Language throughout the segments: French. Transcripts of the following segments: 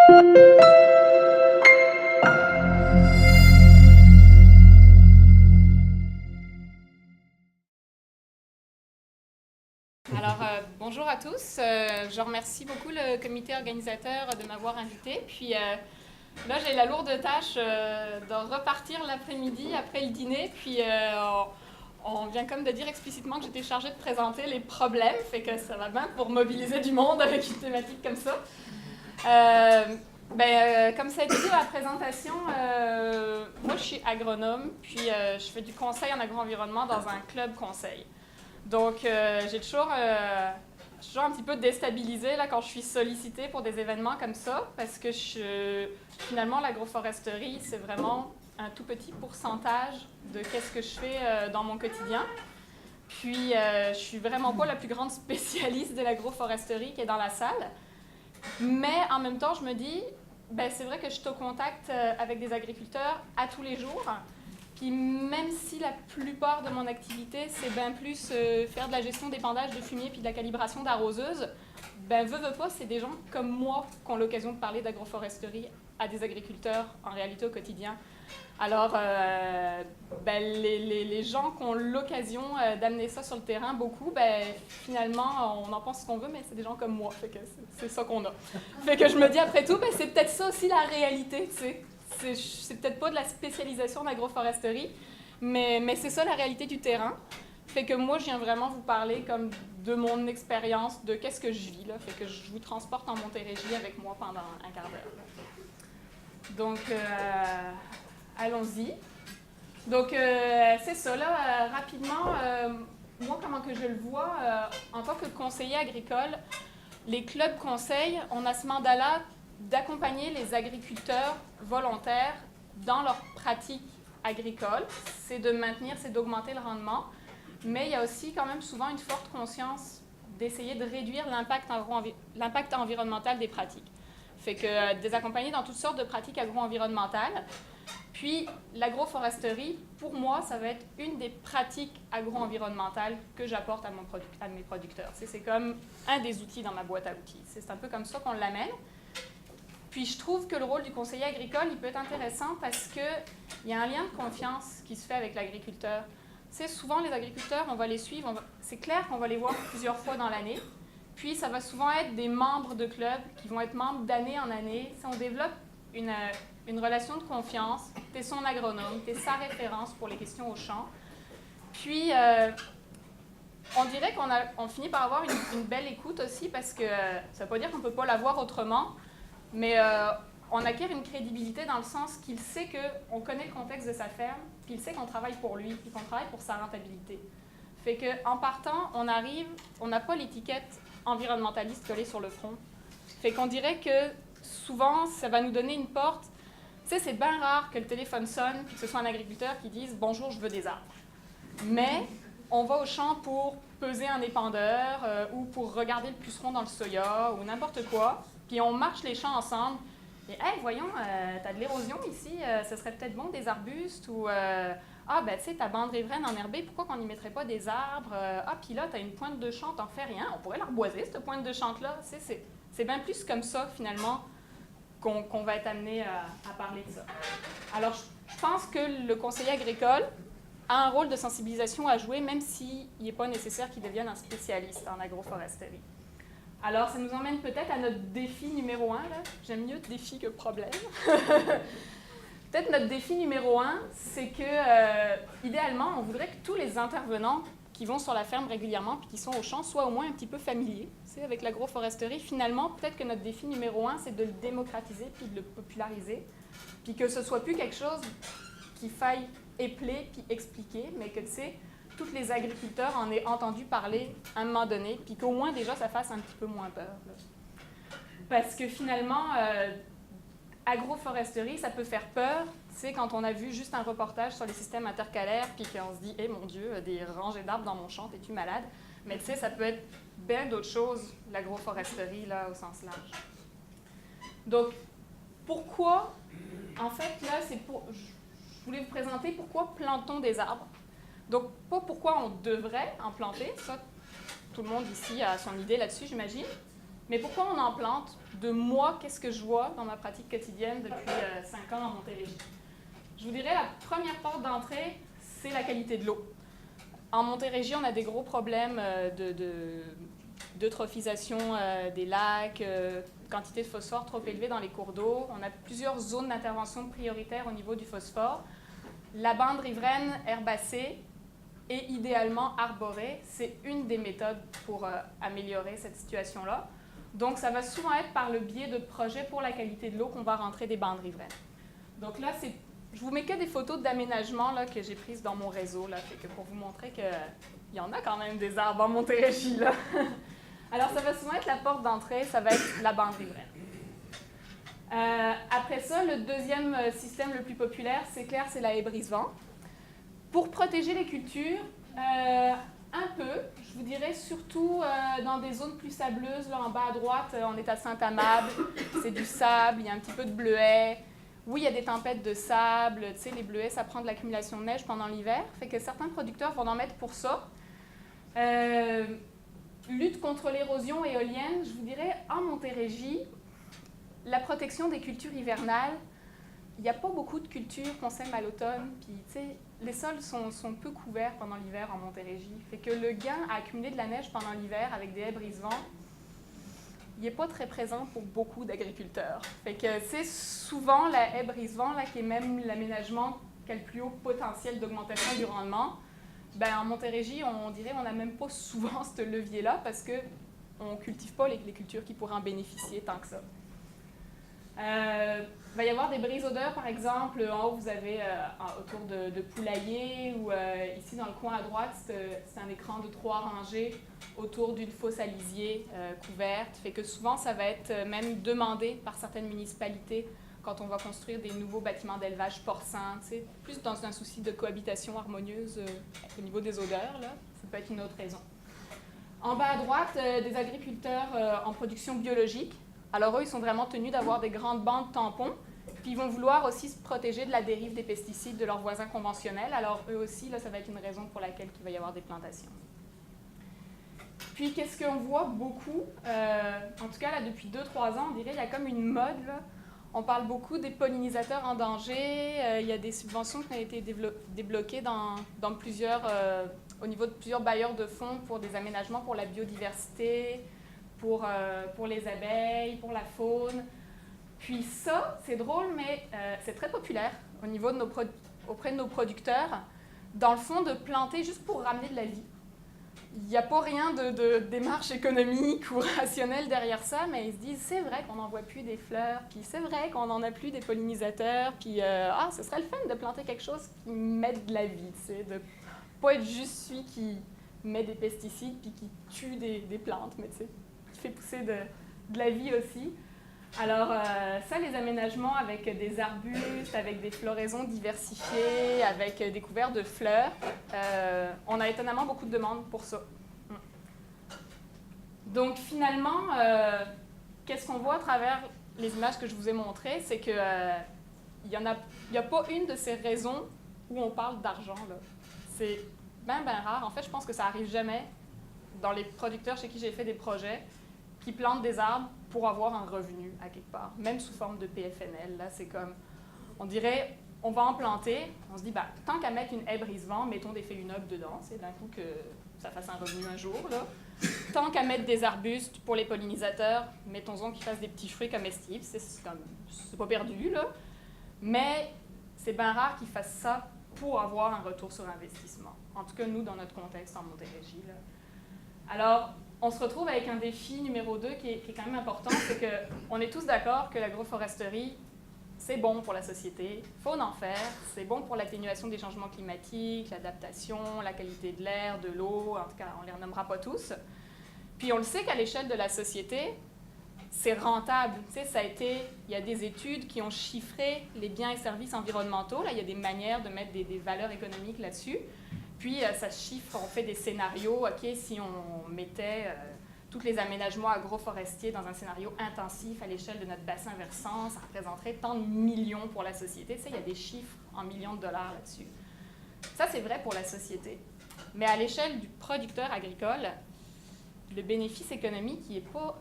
Alors, bonjour à tous. Je remercie beaucoup le comité organisateur de m'avoir invité. Puis là, j'ai la lourde tâche de repartir l'après-midi après le dîner. Puis on vient comme de dire explicitement que j'étais chargée de présenter les problèmes. Fait que ça va bien pour mobiliser du monde avec une thématique comme ça. Comme ça a été dit dans la présentation, moi je suis agronome, puis je fais du conseil en agro-environnement dans un club conseil. Donc, j'ai toujours un petit peu déstabilisée là, quand je suis sollicitée pour des événements comme ça, parce que finalement, l'agroforesterie, c'est vraiment un tout petit pourcentage de qu'est-ce que je fais dans mon quotidien. Puis, je suis vraiment pas la plus grande spécialiste de l'agroforesterie qui est dans la salle. Mais en même temps, je me dis, c'est vrai que je suis au contact avec des agriculteurs à tous les jours. Puis même si la plupart de mon activité, c'est bien plus faire de la gestion d'épandage de fumier puis de la calibration d'arroseuse, veux pas, c'est des gens comme moi qui ont l'occasion de parler d'agroforesterie à des agriculteurs en réalité au quotidien. Alors, les gens qui ont l'occasion d'amener ça sur le terrain, beaucoup, finalement, on en pense ce qu'on veut, mais c'est des gens comme moi, fait que c'est ça qu'on a. Fait que je me dis, après tout, c'est peut-être ça aussi la réalité, tu sais. C'est peut-être pas de la spécialisation en agroforesterie, mais c'est ça la réalité du terrain. Fait que moi, je viens vraiment vous parler comme de mon expérience, de qu'est-ce que je vis, là. Fait que je vous transporte en Montérégie avec moi pendant un quart d'heure. Donc, allons-y. Donc, c'est ça, là, rapidement, moi, comment que je le vois, en tant que conseiller agricole, les clubs conseils, on a ce mandat-là d'accompagner les agriculteurs volontaires dans leurs pratiques agricoles. C'est de maintenir, c'est d'augmenter le rendement, mais il y a aussi quand même souvent une forte conscience d'essayer de réduire l'impact environnemental des pratiques. Fait que des accompagner dans toutes sortes de pratiques agro-environnementales. Puis l'agroforesterie, pour moi, ça va être une des pratiques agro-environnementales que j'apporte à mes producteurs. C'est comme un des outils dans ma boîte à outils. C'est un peu comme ça qu'on l'amène. Puis je trouve que le rôle du conseiller agricole, il peut être intéressant parce qu'il y a un lien de confiance qui se fait avec l'agriculteur. C'est souvent les agriculteurs, on va les suivre, c'est clair qu'on va les voir plusieurs fois dans l'année. Puis ça va souvent être des membres de clubs qui vont être membres d'année en année. Si on développe une relation de confiance, tu es son agronome, tu es sa référence pour les questions au champ. Puis on dirait qu'on finit par avoir une belle écoute aussi parce que ça ne veut pas dire qu'on ne peut pas l'avoir autrement. Mais on acquiert une crédibilité dans le sens qu'il sait qu'on connaît le contexte de sa ferme, puis il sait qu'on travaille pour lui, puis qu'on travaille pour sa rentabilité. Fait qu'en partant, on n'a pas l'étiquette environnementaliste collée sur le front. Fait qu'on dirait que souvent, ça va nous donner une porte. Tu sais, c'est bien rare que le téléphone sonne, puis que ce soit un agriculteur qui dise « Bonjour, je veux des arbres ». Mais on va au champ pour peser un épandeur ou pour regarder le puceron dans le soya ou n'importe quoi. Puis on marche les champs ensemble. Et hey, voyons, t'as de l'érosion ici, ce serait peut-être bon des arbustes ou tu sais, ta bande riveraine enherbée, pourquoi qu'on n'y mettrait pas des arbres? Puis là, t'as une pointe de champ, t'en fais rien, on pourrait la reboiser, cette pointe de champ-là. C'est bien plus comme ça, finalement, qu'on va être amené à parler de ça. Alors, je pense que le conseiller agricole a un rôle de sensibilisation à jouer, même s'il n'est pas nécessaire qu'il devienne un spécialiste en agroforesterie. Alors, ça nous emmène peut-être à notre défi numéro 1. J'aime mieux défi que problème. Peut-être notre défi numéro 1, c'est que, idéalement, on voudrait que tous les intervenants qui vont sur la ferme régulièrement puis qui sont au champ soient au moins un petit peu familiers. Tu sais, avec l'agroforesterie, finalement, peut-être que notre défi numéro 1, c'est de le démocratiser puis de le populariser, puis que ce soit plus quelque chose qu'il faille épeler puis expliquer, mais que, tu sais, tous les agriculteurs en aient entendu parler à un moment donné, puis qu'au moins déjà ça fasse un petit peu moins peur. Là. Parce que finalement, agroforesterie, ça peut faire peur, tu sais, quand on a vu juste un reportage sur les systèmes intercalaires, puis qu'on se dit, hey, mon Dieu, des rangées d'arbres dans mon champ, es-tu malade? Mais tu sais, ça peut être bien d'autres choses, l'agroforesterie, là, au sens large. Donc, pourquoi, en fait, là, je voulais vous présenter pourquoi plantons des arbres. Donc, pas pourquoi on devrait en planter, ça, tout le monde ici a son idée là-dessus, j'imagine, Mais pourquoi on en plante? De moi, qu'est-ce que je vois dans ma pratique quotidienne depuis 5 ans en Montérégie? Je vous dirais, la première porte d'entrée, c'est la qualité de l'eau. En Montérégie, on a des gros problèmes d'eutrophisation des lacs, quantité de phosphore trop élevée dans les cours d'eau. On a plusieurs zones d'intervention prioritaires au niveau du phosphore. La bande riveraine herbacée et idéalement arborée, c'est une des méthodes pour améliorer cette situation-là. Donc, ça va souvent être par le biais de projets pour la qualité de l'eau qu'on va rentrer des bandes riveraines. Donc là, je vous mets que des photos d'aménagement que j'ai prises dans mon réseau, là, fait que pour vous montrer qu'il y en a quand même des arbres en Montérégie, là. Alors, ça va souvent être la porte d'entrée, ça va être la bande riveraine. Après ça, le deuxième système le plus populaire, c'est clair, c'est la haie brise-vent. Pour protéger les cultures, un peu, je vous dirais surtout dans des zones plus sableuses, là en bas à droite, on est à Saint-Amable, c'est du sable, il y a un petit peu de bleuet. Oui, il y a des tempêtes de sable, tu sais, les bleuets, ça prend de l'accumulation de neige pendant l'hiver, fait que certains producteurs vont en mettre pour ça. Lutte contre l'érosion éolienne, je vous dirais, en Montérégie, la protection des cultures hivernales, il n'y a pas beaucoup de cultures qu'on sème à l'automne, puis tu sais, les sols sont peu couverts pendant l'hiver en Montérégie. Fait que le gain à accumuler de la neige pendant l'hiver avec des haies brise-vent, il n'est pas très présent pour beaucoup d'agriculteurs. Fait que c'est souvent la haie brise-vent qui est même l'aménagement qui a le plus haut potentiel d'augmentation du rendement. Ben, en Montérégie, on dirait qu'on n'a même pas souvent ce levier-là parce qu'on ne cultive pas les cultures qui pourraient en bénéficier tant que ça. Il va y avoir des brise-odeurs, par exemple. En haut, vous avez autour de poulaillers ou ici dans le coin à droite, c'est un écran de 3 rangées autour d'une fosse à lisier couverte. Fait que souvent, ça va être même demandé par certaines municipalités quand on va construire des nouveaux bâtiments d'élevage porcin, plus dans un souci de cohabitation harmonieuse au niveau des odeurs. Là. Ça peut être une autre raison. En bas à droite, des agriculteurs en production biologique. Alors eux, ils sont vraiment tenus d'avoir des grandes bandes tampons, puis ils vont vouloir aussi se protéger de la dérive des pesticides de leurs voisins conventionnels. Alors eux aussi, là, ça va être une raison pour laquelle il va y avoir des plantations. Puis qu'est-ce qu'on voit beaucoup, en tout cas là, depuis 2-3 ans, on dirait qu'il y a comme une mode, là. On parle beaucoup des pollinisateurs en danger, il y a des subventions qui ont été débloquées au niveau de plusieurs bailleurs de fonds pour des aménagements pour la biodiversité, pour les abeilles, pour la faune. Puis ça, c'est drôle, mais c'est très populaire au niveau de auprès de nos producteurs, dans le fond, de planter juste pour ramener de la vie. Il n'y a pas rien de démarche économique ou rationnelle derrière ça, mais ils se disent, c'est vrai qu'on n'en voit plus des fleurs, puis c'est vrai qu'on n'en a plus des pollinisateurs, puis ce serait le fun de planter quelque chose qui met de la vie, tu sais, de pas être juste celui qui met des pesticides puis qui tue des plantes, mais tu sais, qui fait pousser de la vie aussi. Alors, ça, les aménagements avec des arbustes, avec des floraisons diversifiées, avec des couverts de fleurs, on a étonnamment beaucoup de demandes pour ça. Donc, finalement, qu'est-ce qu'on voit à travers les images que je vous ai montrées? C'est qu'il n'y a pas une de ces raisons où on parle d'argent. C'est bien rare. En fait, je pense que ça n'arrive jamais dans les producteurs chez qui j'ai fait des projets qui plantent des arbres pour avoir un revenu à quelque part, même sous forme de PFNL. Là, c'est comme, on dirait, on va en planter, on se dit, tant qu'à mettre une haie brise-vent, mettons des feuilles nobles dedans, c'est d'un coup que ça fasse un revenu un jour. Là. Tant qu'à mettre des arbustes pour les pollinisateurs, mettons-en qu'ils fassent des petits fruits comestibles, c'est pas perdu, là. Mais c'est bien rare qu'ils fassent ça pour avoir un retour sur investissement. En tout cas, nous, dans notre contexte en Montérégie. Là. Alors, on se retrouve avec un défi numéro 2 qui est quand même important, c'est qu'on est tous d'accord que l'agroforesterie, c'est bon pour la société, il faut en faire, c'est bon pour l'atténuation des changements climatiques, l'adaptation, la qualité de l'air, de l'eau, en tout cas, on ne les renommera pas tous. Puis on le sait qu'à l'échelle de la société, c'est rentable. Tu sais, il y a des études qui ont chiffré les biens et services environnementaux, là, il y a des manières de mettre des valeurs économiques là-dessus. Puis, ça se chiffre, on fait des scénarios. OK, si on mettait tous les aménagements agroforestiers dans un scénario intensif à l'échelle de notre bassin versant, ça représenterait tant de millions pour la société. Tu sais, il y a des chiffres en millions de dollars là-dessus. Ça, c'est vrai pour la société. Mais à l'échelle du producteur agricole, le bénéfice économique, il n'est pas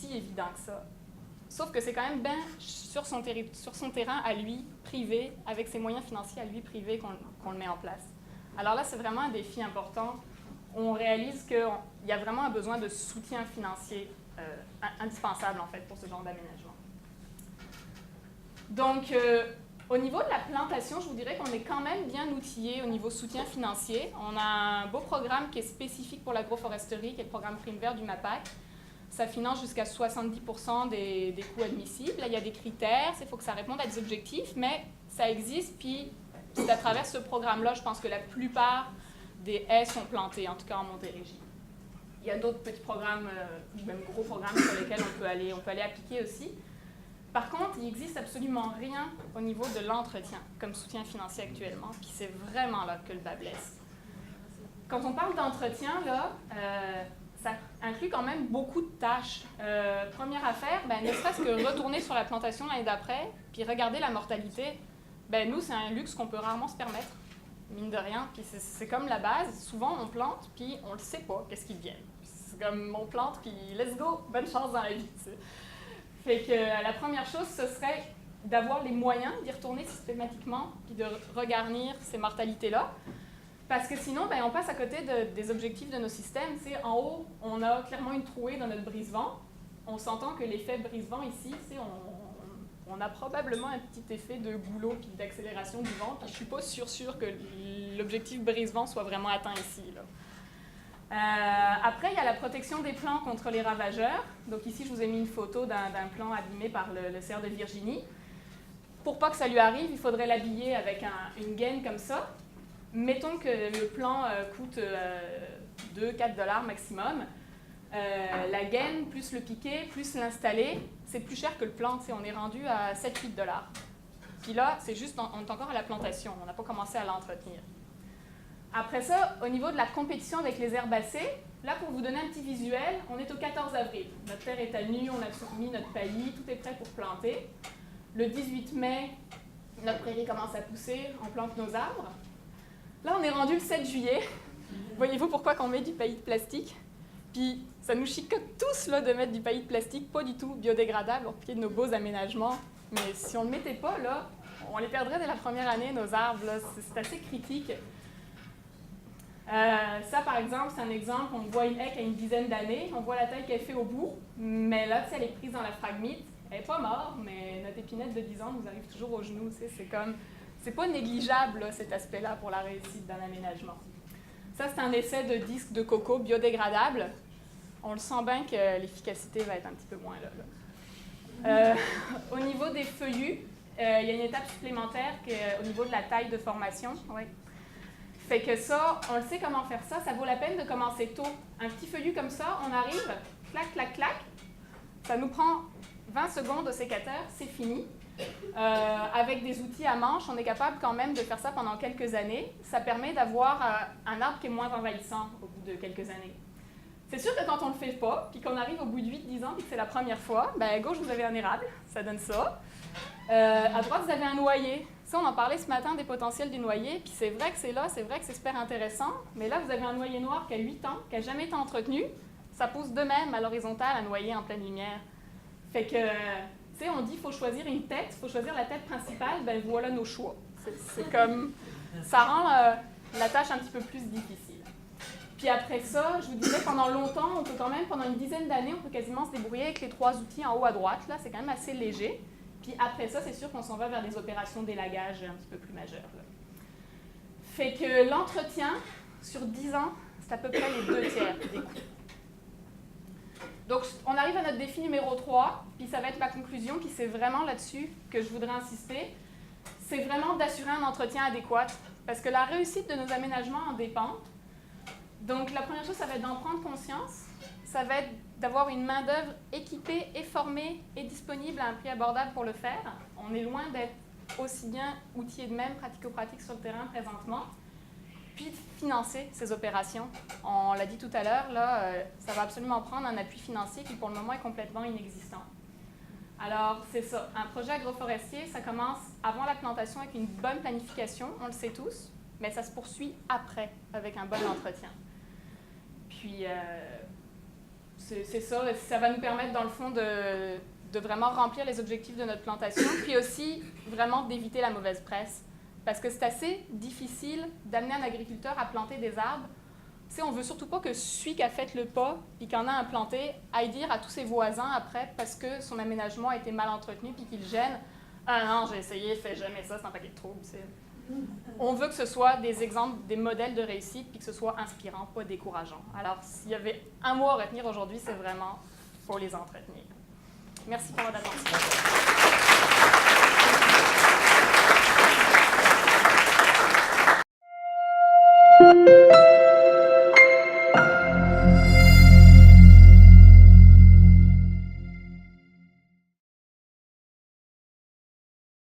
si évident que ça. Sauf que c'est quand même bien sur son terrain à lui, privé, avec ses moyens financiers à lui, privé, qu'on le met en place. Alors là, c'est vraiment un défi important. On réalise qu'il y a vraiment un besoin de soutien financier indispensable, en fait, pour ce genre d'aménagement. Donc, au niveau de la plantation, je vous dirais qu'on est quand même bien outillé au niveau soutien financier. On a un beau programme qui est spécifique pour l'agroforesterie, qui est le programme Prime Vert du MAPAC. Ça finance jusqu'à 70% des coûts admissibles. Là, il y a des critères, il faut que ça réponde à des objectifs, mais ça existe, puis c'est à travers ce programme-là, je pense que la plupart des haies sont plantées, en tout cas en Montérégie. Il y a d'autres petits programmes, même gros programmes sur lesquels on peut aller appliquer aussi. Par contre, il n'existe absolument rien au niveau de l'entretien comme soutien financier actuellement, puis c'est vraiment là que le bât blesse. Quand on parle d'entretien, là, ça inclut quand même beaucoup de tâches. Première affaire, ne serait-ce que retourner sur la plantation l'année d'après, puis regarder la mortalité, nous, c'est un luxe qu'on peut rarement se permettre, mine de rien. Puis c'est comme la base. Souvent, on plante, puis on ne le sait pas, qu'est-ce qui vient. C'est comme, on plante, puis let's go, bonne chance dans la vie. T'sais. Fait que la première chose, ce serait d'avoir les moyens d'y retourner systématiquement, puis de regarnir ces mortalités-là. Parce que sinon, on passe à côté des objectifs de nos systèmes. T'sais, en haut, on a clairement une trouée dans notre brise-vent. On s'entend que l'effet brise-vent ici, on a probablement un petit effet de goulot puis d'accélération du vent. Puis je ne suis pas sûre que l'objectif brise-vent soit vraiment atteint ici. Là. Après, il y a la protection des plants contre les ravageurs. Donc ici, je vous ai mis une photo d'un plant abîmé par le cerf de Virginie. Pour pas que ça lui arrive, il faudrait l'habiller avec une gaine comme ça. Mettons que le plant coûte 2-4 $ maximum. La gaine, plus le piquer, plus l'installer, c'est plus cher que le plant. On est rendu à 7-8 $. Puis là, c'est juste, on est encore à la plantation. On n'a pas commencé à l'entretenir. Après ça, au niveau de la compétition avec les herbacées, là, pour vous donner un petit visuel, on est au 14 avril. Notre terre est à nu, on a mis notre paillis, tout est prêt pour planter. Le 18 mai, notre prairie commence à pousser, on plante nos arbres. Là, on est rendu le 7 juillet. Voyez-vous pourquoi on met du paillis de plastique? Puis, ça nous chicote tous là, de mettre du paillis de plastique, pas du tout biodégradable, au pied de nos beaux aménagements. Mais si on ne le mettait pas, là, on les perdrait dès la première année, nos arbres. C'est assez critique. Ça, par exemple, c'est un exemple. On voit une haie qui a une dizaine d'années. On voit la taille qu'elle fait au bout. Mais là, elle est prise dans la phragmite. Elle n'est pas morte, mais notre épinette de 10 ans nous arrive toujours aux genoux. C'est comme... C'est pas négligeable, là, cet aspect-là, pour la réussite d'un aménagement. Ça, c'est un essai de disque de coco biodégradable. On le sent bien que l'efficacité va être un petit peu moins là. Au niveau des feuillus, il y a une étape supplémentaire qui est au niveau de la taille de formation. Ouais. Fait que ça, on le sait comment faire ça. Ça vaut la peine de commencer tôt. Un petit feuillu comme ça, on arrive, clac, clac, clac. Ça nous prend 20 secondes au sécateur, c'est fini. Avec des outils à manche, on est capable quand même de faire ça pendant quelques années. Ça permet d'avoir un arbre qui est moins envahissant au bout de quelques années. C'est sûr que quand on ne le fait pas, puis qu'on arrive au bout de 8-10 ans, puis que c'est la première fois, à gauche, vous avez un érable, ça donne ça. À droite, vous avez un noyer. Ça, on en parlait ce matin des potentiels du noyer, puis c'est vrai que c'est là, c'est vrai que c'est super intéressant, mais là, vous avez un noyer noir qui a 8 ans, qui n'a jamais été entretenu. Ça pousse de même à l'horizontale, un noyer en pleine lumière. Fait que... Tu sais, on dit qu'il faut choisir une tête, il faut choisir la tête principale, voilà nos choix. C'est comme, ça rend la tâche un petit peu plus difficile. Puis après ça, je vous disais, pendant longtemps, on peut quand même, pendant une dizaine d'années, on peut quasiment se débrouiller avec les 3 outils en haut à droite. Là, c'est quand même assez léger. Puis après ça, c'est sûr qu'on s'en va vers des opérations d'élagage un petit peu plus majeures. Là. Fait que l'entretien, sur 10 ans, c'est à peu près les 2/3 des coûts. Donc, on arrive à notre défi numéro 3, puis ça va être ma conclusion, puis c'est vraiment là-dessus que je voudrais insister. C'est vraiment d'assurer un entretien adéquat, parce que la réussite de nos aménagements en dépend. Donc, la première chose, ça va être d'en prendre conscience. Ça va être d'avoir une main-d'œuvre équipée et formée et disponible à un prix abordable pour le faire. On est loin d'être aussi bien outillés de même, pratico-pratique sur le terrain présentement. Puis de financer ces opérations. On l'a dit tout à l'heure, là, ça va absolument prendre un appui financier qui pour le moment est complètement inexistant. Alors, c'est ça. Un projet agroforestier, ça commence avant la plantation avec une bonne planification, on le sait tous, mais ça se poursuit après avec un bon entretien. Puis, c'est ça. Ça va nous permettre, dans le fond, de vraiment remplir les objectifs de notre plantation, puis aussi vraiment d'éviter la mauvaise presse. Parce que c'est assez difficile d'amener un agriculteur à planter des arbres. Tu sais, on veut surtout pas que celui qui a fait le pas, puis qui en a implanté, aille dire à tous ses voisins après, parce que son aménagement a été mal entretenu, puis qu'il gêne. « Ah non, j'ai essayé, fais jamais ça, c'est un paquet de troubles. » On veut que ce soit des exemples, des modèles de réussite, puis que ce soit inspirant, pas décourageant. Alors, s'il y avait un mot à retenir aujourd'hui, c'est vraiment « faut les entretenir ». Merci pour votre attention.